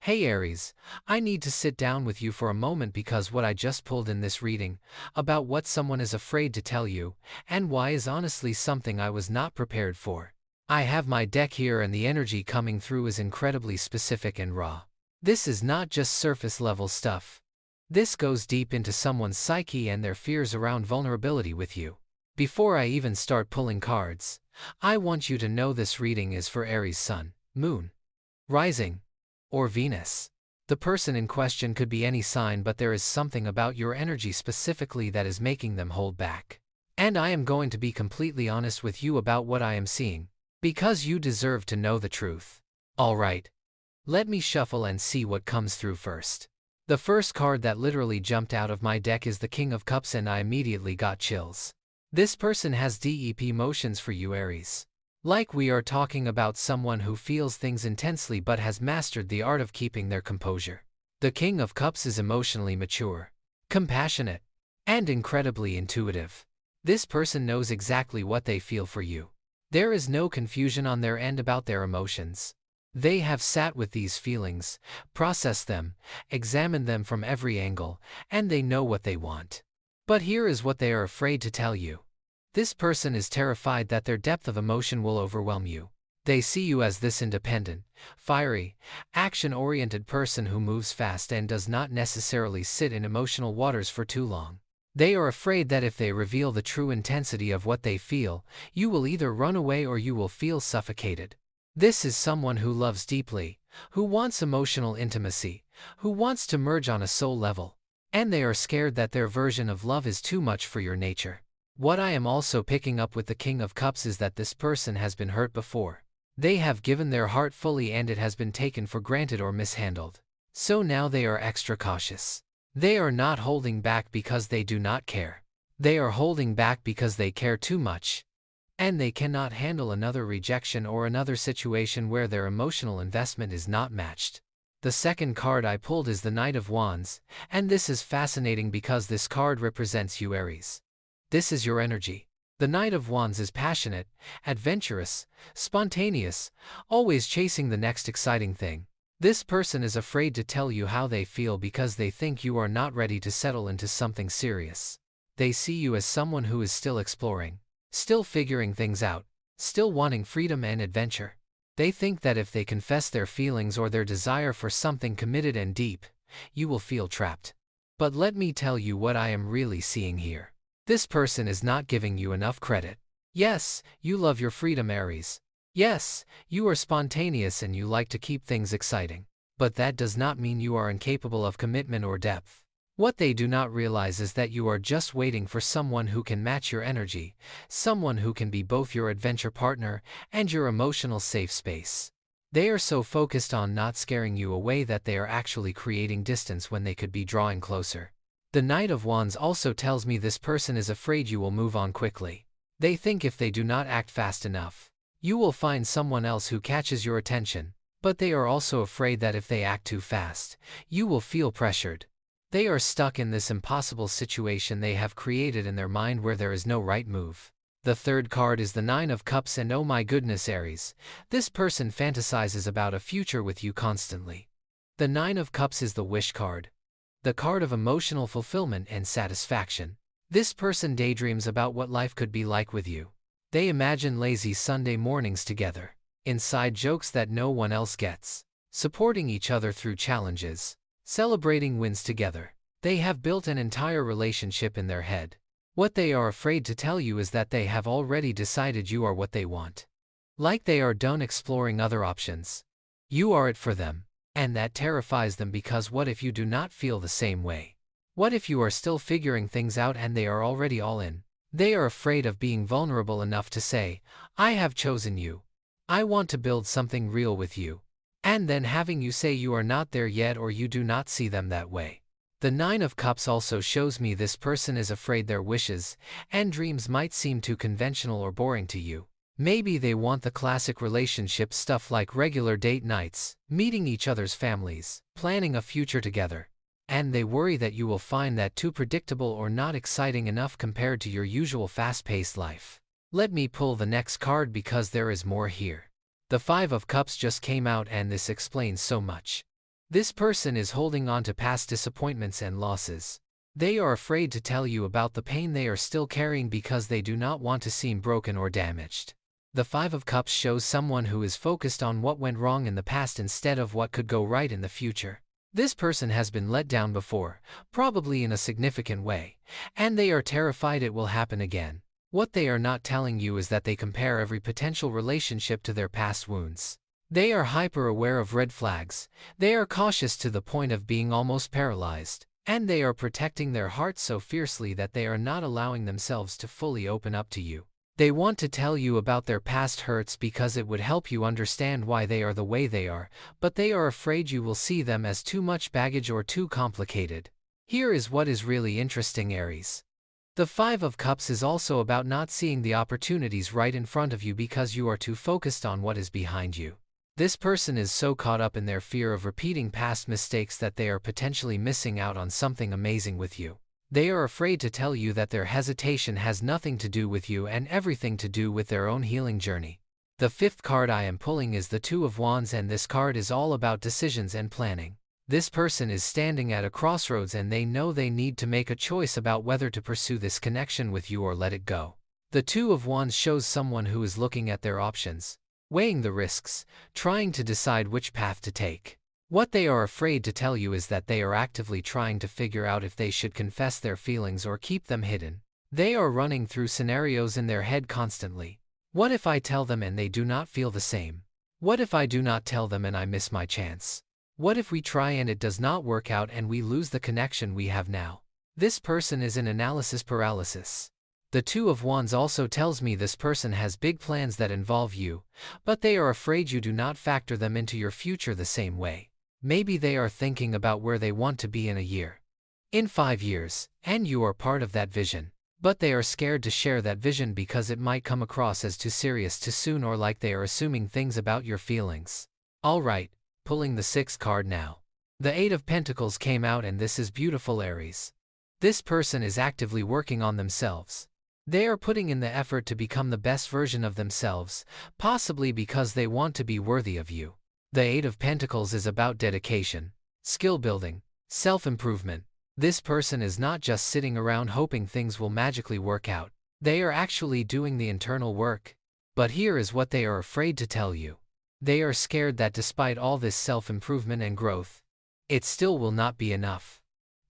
Hey Aries, I need to sit down with you for a moment because what I just pulled in this reading, about what someone is afraid to tell you, and why is honestly something I was not prepared for. I have my deck here and the energy coming through is incredibly specific and raw. This is not just surface level stuff. This goes deep into someone's psyche and their fears around vulnerability with you. Before I even start pulling cards, I want you to know this reading is for Aries Sun, Moon, Rising, or Venus. The person in question could be any sign, but there is something about your energy specifically that is making them hold back. And I am going to be completely honest with you about what I am seeing, because you deserve to know the truth. Alright, let me shuffle and see what comes through first. The first card that literally jumped out of my deck is the King of Cups, and I immediately got chills. This person has deep emotions for you, Aries. Like we are talking about someone who feels things intensely but has mastered the art of keeping their composure. The King of Cups is emotionally mature, compassionate, and incredibly intuitive. This person knows exactly what they feel for you. There is no confusion on their end about their emotions. They have sat with these feelings, processed them, examined them from every angle, and they know what they want. But here is what they are afraid to tell you. This person is terrified that their depth of emotion will overwhelm you. They see you as this independent, fiery, action-oriented person who moves fast and does not necessarily sit in emotional waters for too long. They are afraid that if they reveal the true intensity of what they feel, you will either run away or you will feel suffocated. This is someone who loves deeply, who wants emotional intimacy, who wants to merge on a soul level, and they are scared that their version of love is too much for your nature. What I am also picking up with the King of Cups is that this person has been hurt before. They have given their heart fully and it has been taken for granted or mishandled. So now they are extra cautious. They are not holding back because they do not care. They are holding back because they care too much. And they cannot handle another rejection or another situation where their emotional investment is not matched. The second card I pulled is the Knight of Wands, and this is fascinating because this card represents you, Aries. This is your energy. The Knight of Wands is passionate, adventurous, spontaneous, always chasing the next exciting thing. This person is afraid to tell you how they feel because they think you are not ready to settle into something serious. They see you as someone who is still exploring, still figuring things out, still wanting freedom and adventure. They think that if they confess their feelings or their desire for something committed and deep, you will feel trapped. But let me tell you what I am really seeing here. This person is not giving you enough credit. Yes, you love your freedom, Aries. Yes, you are spontaneous and you like to keep things exciting. But that does not mean you are incapable of commitment or depth. What they do not realize is that you are just waiting for someone who can match your energy, someone who can be both your adventure partner and your emotional safe space. They are so focused on not scaring you away that they are actually creating distance when they could be drawing closer. The Knight of Wands also tells me this person is afraid you will move on quickly. They think if they do not act fast enough, you will find someone else who catches your attention, but they are also afraid that if they act too fast, you will feel pressured. They are stuck in this impossible situation they have created in their mind where there is no right move. The third card is the Nine of Cups, and oh my goodness, Aries, this person fantasizes about a future with you constantly. The Nine of Cups is the wish card, the card of emotional fulfillment and satisfaction. This person daydreams about what life could be like with you. They imagine lazy Sunday mornings together, inside jokes that no one else gets, supporting each other through challenges, celebrating wins together. They have built an entire relationship in their head. What they are afraid to tell you is that they have already decided you are what they want. Like they are done exploring other options. You are it for them. And that terrifies them because what if you do not feel the same way? What if you are still figuring things out and they are already all in? They are afraid of being vulnerable enough to say, I have chosen you. I want to build something real with you. And then having you say you are not there yet or you do not see them that way. The Nine of Cups also shows me this person is afraid their wishes and dreams might seem too conventional or boring to you. Maybe they want the classic relationship stuff like regular date nights, meeting each other's families, planning a future together. And they worry that you will find that too predictable or not exciting enough compared to your usual fast-paced life. Let me pull the next card because there is more here. The Five of Cups just came out and this explains so much. This person is holding on to past disappointments and losses. They are afraid to tell you about the pain they are still carrying because they do not want to seem broken or damaged. The Five of Cups shows someone who is focused on what went wrong in the past instead of what could go right in the future. This person has been let down before, probably in a significant way, and they are terrified it will happen again. What they are not telling you is that they compare every potential relationship to their past wounds. They are hyper-aware of red flags, they are cautious to the point of being almost paralyzed, and they are protecting their hearts so fiercely that they are not allowing themselves to fully open up to you. They want to tell you about their past hurts because it would help you understand why they are the way they are, but they are afraid you will see them as too much baggage or too complicated. Here is what is really interesting, Aries. The Five of Cups is also about not seeing the opportunities right in front of you because you are too focused on what is behind you. This person is so caught up in their fear of repeating past mistakes that they are potentially missing out on something amazing with you. They are afraid to tell you that their hesitation has nothing to do with you and everything to do with their own healing journey. The fifth card I am pulling is the Two of Wands, and this card is all about decisions and planning. This person is standing at a crossroads and they know they need to make a choice about whether to pursue this connection with you or let it go. The Two of Wands shows someone who is looking at their options, weighing the risks, trying to decide which path to take. What they are afraid to tell you is that they are actively trying to figure out if they should confess their feelings or keep them hidden. They are running through scenarios in their head constantly. What if I tell them and they do not feel the same? What if I do not tell them and I miss my chance? What if we try and it does not work out and we lose the connection we have now? This person is in analysis paralysis. The Two of Wands also tells me this person has big plans that involve you, but they are afraid you do not factor them into your future the same way. Maybe they are thinking about where they want to be in a year, in 5 years, and you are part of that vision. But they are scared to share that vision because it might come across as too serious too soon or like they are assuming things about your feelings. Alright, pulling the sixth card now. The Eight of Pentacles came out, and this is beautiful, Aries. This person is actively working on themselves. They are putting in the effort to become the best version of themselves, possibly because they want to be worthy of you. The Eight of Pentacles is about dedication, skill building, self-improvement. This person is not just sitting around hoping things will magically work out. They are actually doing the internal work. But here is what they are afraid to tell you. They are scared that despite all this self-improvement and growth, it still will not be enough.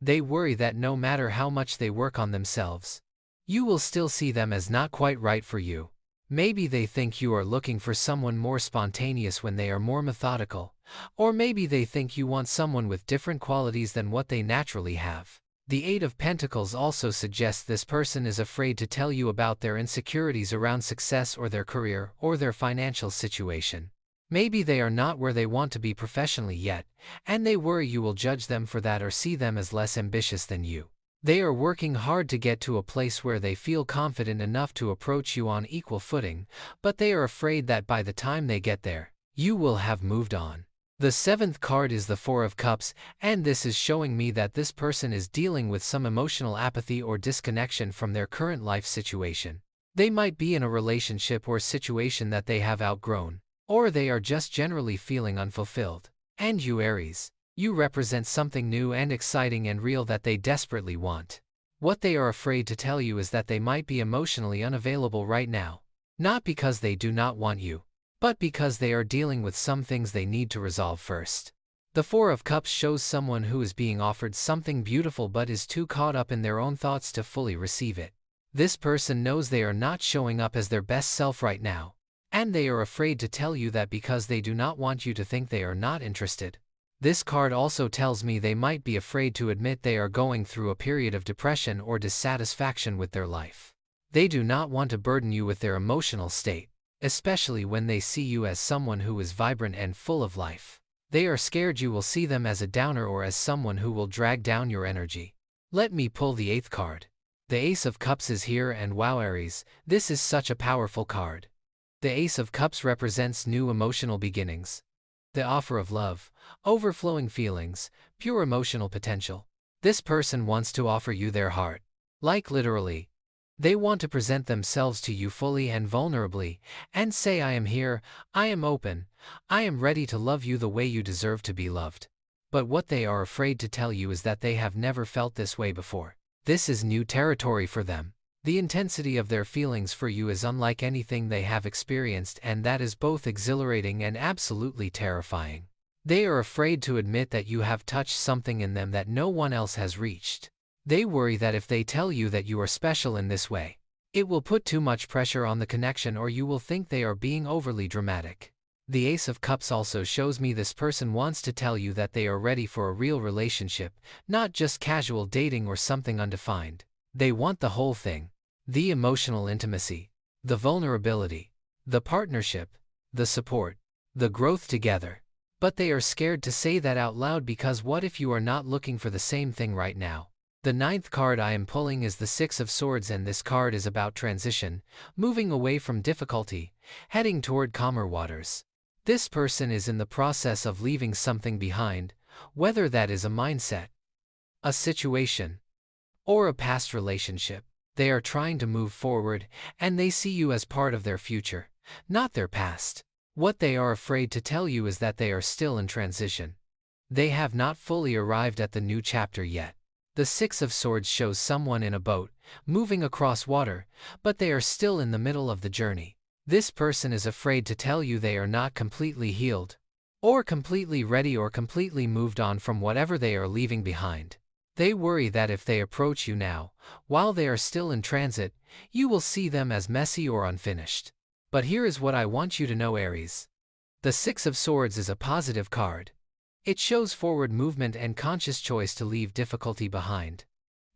They worry that no matter how much they work on themselves, you will still see them as not quite right for you. Maybe they think you are looking for someone more spontaneous when they are more methodical, or maybe they think you want someone with different qualities than what they naturally have. The Eight of Pentacles also suggests this person is afraid to tell you about their insecurities around success or their career or their financial situation. Maybe they are not where they want to be professionally yet, and they worry you will judge them for that or see them as less ambitious than you. They are working hard to get to a place where they feel confident enough to approach you on equal footing, but they are afraid that by the time they get there, you will have moved on. The seventh card is the Four of Cups, and this is showing me that this person is dealing with some emotional apathy or disconnection from their current life situation. They might be in a relationship or situation that they have outgrown, or they are just generally feeling unfulfilled. And you, Aries, you represent something new and exciting and real that they desperately want. What they are afraid to tell you is that they might be emotionally unavailable right now. Not because they do not want you, but because they are dealing with some things they need to resolve first. The Four of Cups shows someone who is being offered something beautiful but is too caught up in their own thoughts to fully receive it. This person knows they are not showing up as their best self right now, and they are afraid to tell you that because they do not want you to think they are not interested. This card also tells me they might be afraid to admit they are going through a period of depression or dissatisfaction with their life. They do not want to burden you with their emotional state, especially when they see you as someone who is vibrant and full of life. They are scared you will see them as a downer or as someone who will drag down your energy. Let me pull the eighth card. The Ace of Cups is here, and wow, Aries, this is such a powerful card. The Ace of Cups represents new emotional beginnings, the offer of love, overflowing feelings, pure emotional potential. This person wants to offer you their heart. Like literally. They want to present themselves to you fully and vulnerably, and say, I am here, I am open, I am ready to love you the way you deserve to be loved. But what they are afraid to tell you is that they have never felt this way before. This is new territory for them. The intensity of their feelings for you is unlike anything they have experienced, and that is both exhilarating and absolutely terrifying. They are afraid to admit that you have touched something in them that no one else has reached. They worry that if they tell you that you are special in this way, it will put too much pressure on the connection, or you will think they are being overly dramatic. The Ace of Cups also shows me this person wants to tell you that they are ready for a real relationship, not just casual dating or something undefined. They want the whole thing. The emotional intimacy, the vulnerability, the partnership, the support, the growth together. But they are scared to say that out loud, because what if you are not looking for the same thing right now? The ninth card I am pulling is the Six of Swords, and this card is about transition, moving away from difficulty, heading toward calmer waters. This person is in the process of leaving something behind, whether that is a mindset, a situation, or a past relationship. They are trying to move forward, and they see you as part of their future, not their past. What they are afraid to tell you is that they are still in transition. They have not fully arrived at the new chapter yet. The Six of Swords shows someone in a boat, moving across water, but they are still in the middle of the journey. This person is afraid to tell you they are not completely healed, or completely ready, or completely moved on from whatever they are leaving behind. They worry that if they approach you now, while they are still in transit, you will see them as messy or unfinished. But here is what I want you to know, Aries. The Six of Swords is a positive card. It shows forward movement and conscious choice to leave difficulty behind.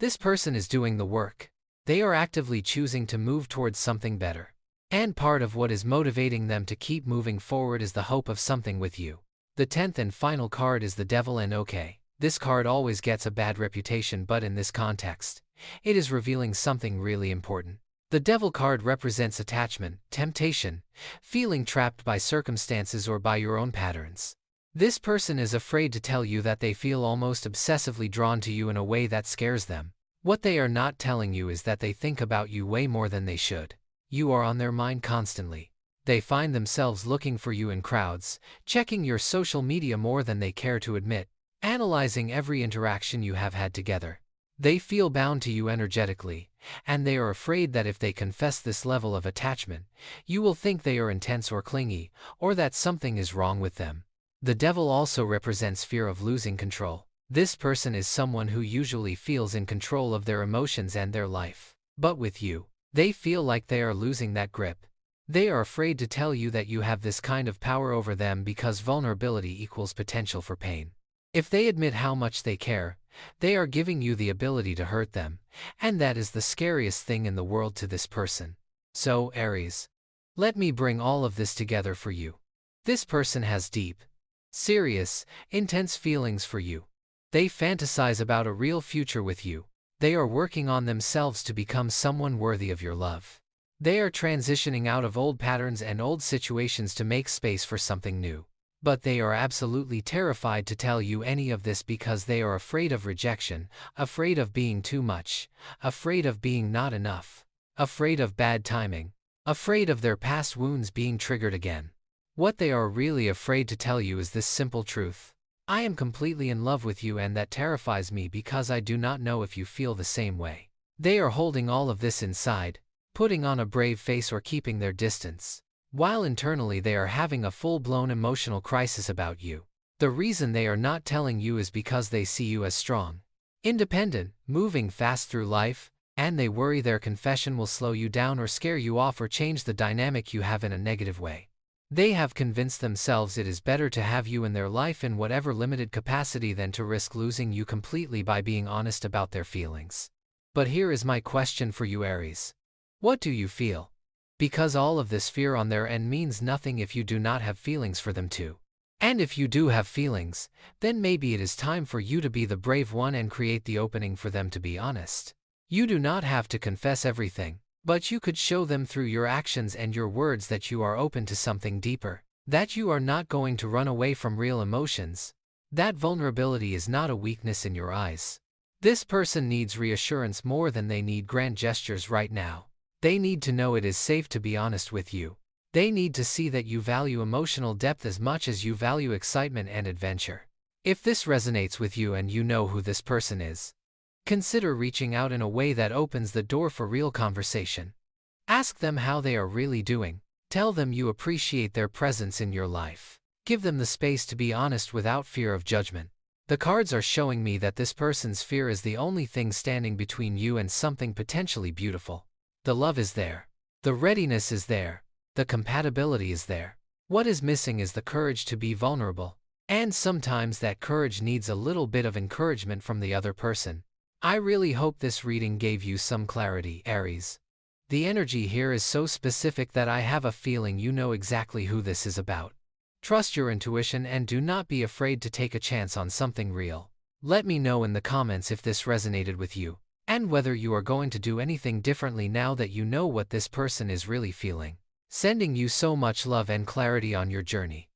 This person is doing the work. They are actively choosing to move towards something better. And part of what is motivating them to keep moving forward is the hope of something with you. The 10th and final card is the Devil, and okay, this card always gets a bad reputation, but in this context, it is revealing something really important. The Devil card represents attachment, temptation, feeling trapped by circumstances or by your own patterns. This person is afraid to tell you that they feel almost obsessively drawn to you in a way that scares them. What they are not telling you is that they think about you way more than they should. You are on their mind constantly. They find themselves looking for you in crowds, checking your social media more than they care to admit, analyzing every interaction you have had together. They feel bound to you energetically, and they are afraid that if they confess this level of attachment, you will think they are intense or clingy, or that something is wrong with them. The Devil also represents fear of losing control. This person is someone who usually feels in control of their emotions and their life. But with you, they feel like they are losing that grip. They are afraid to tell you that you have this kind of power over them, because vulnerability equals potential for pain. If they admit how much they care, they are giving you the ability to hurt them, and that is the scariest thing in the world to this person. So, Aries, let me bring all of this together for you. This person has deep, serious, intense feelings for you. They fantasize about a real future with you. They are working on themselves to become someone worthy of your love. They are transitioning out of old patterns and old situations to make space for something new. But they are absolutely terrified to tell you any of this, because they are afraid of rejection, afraid of being too much, afraid of being not enough, afraid of bad timing, afraid of their past wounds being triggered again. What they are really afraid to tell you is this simple truth: I am completely in love with you, and that terrifies me because I do not know if you feel the same way. They are holding all of this inside, putting on a brave face or keeping their distance, while internally they are having a full-blown emotional crisis about you. The reason they are not telling you is because they see you as strong, independent, moving fast through life, and they worry their confession will slow you down or scare you off or change the dynamic you have in a negative way. They have convinced themselves it is better to have you in their life in whatever limited capacity than to risk losing you completely by being honest about their feelings. But here is my question for you, Aries. What do you feel? Because all of this fear on their end means nothing if you do not have feelings for them too. And if you do have feelings, then maybe it is time for you to be the brave one and create the opening for them to be honest. You do not have to confess everything, but you could show them through your actions and your words that you are open to something deeper, that you are not going to run away from real emotions. That vulnerability is not a weakness in your eyes. This person needs reassurance more than they need grand gestures right now. They need to know it is safe to be honest with you. They need to see that you value emotional depth as much as you value excitement and adventure. If this resonates with you and you know who this person is, consider reaching out in a way that opens the door for real conversation. Ask them how they are really doing. Tell them you appreciate their presence in your life. Give them the space to be honest without fear of judgment. The cards are showing me that this person's fear is the only thing standing between you and something potentially beautiful. The love is there. The readiness is there. The compatibility is there. What is missing is the courage to be vulnerable. And sometimes that courage needs a little bit of encouragement from the other person. I really hope this reading gave you some clarity, Aries. The energy here is so specific that I have a feeling you know exactly who this is about. Trust your intuition and do not be afraid to take a chance on something real. Let me know in the comments if this resonated with you, and whether you are going to do anything differently now that you know what this person is really feeling. Sending you so much love and clarity on your journey.